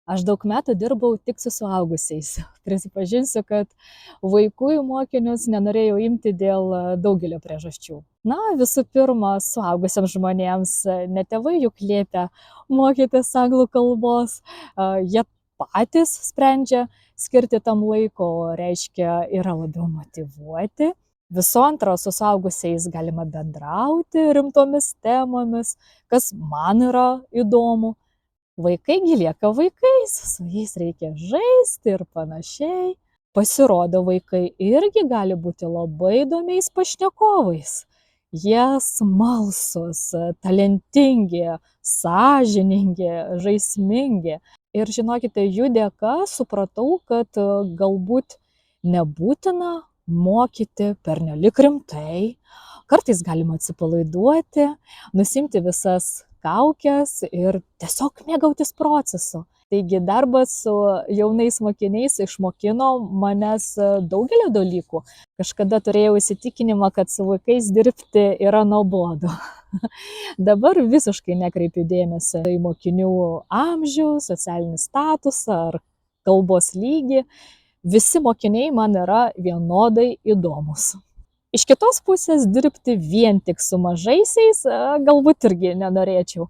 Aš daug metų dirbau tik su suaugusiais. Prisipažinsiu, kad vaikų į mokinius nenorėjau imti dėl daugelio priežasčių. Na, visų pirma, suaugusiams žmonėms ne tėvai juk liepia mokytis anglų kalbos, jie patys sprendžia skirti tam laiko, reiškia, yra labiau motyvuoti. Visų antra, su suaugusiais galima bendrauti rimtomis temomis, kas man yra įdomu. Vaikai gi lieka vaikais, su jais reikia žaisti ir panašiai. Pasirodo, vaikai irgi gali būti labai įdomiais pašnekovais. Jie smalsūs, talentingi, sąžiningi, žaismingi. Ir žinokite, jų dėka supratau, kad galbūt nebūtina mokyti pernelyg rimtai. Kartais galima atsipalaiduoti, nusimti visas kaukes ir tiesiog mėgautis procesu. Taigi darbas su jaunais mokiniais išmokino manęs daugelio dalykų. Kažkada turėjau įsitikinimą, kad su vaikais dirbti yra nuobodu. Dabar visiškai nekreipiu dėmesio į mokinių amžių, socialinį statusą ar kalbos lygį. Visi mokiniai man yra vienodai įdomus. Iš kitos pusės dirbti vien tik su mažaisiais galbūt irgi nenorėčiau.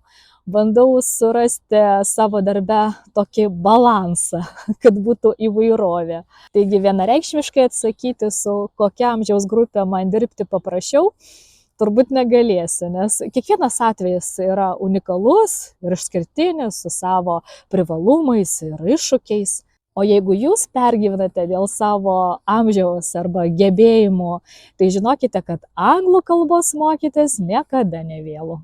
Bandau surasti savo darbe tokį balansą, kad būtų įvairovė. Taigi vienareikšmiškai atsakyti, su kokia amžiaus grupė man dirbti paprašiau, turbūt negalėsiu, nes kiekvienas atvejis yra unikalus ir išskirtinis su savo privalumais ir iššūkiais. O jeigu jūs pergyvenate dėl savo amžiaus arba gebėjimų, tai žinokite, kad anglų kalbos mokytis niekada nevėlu.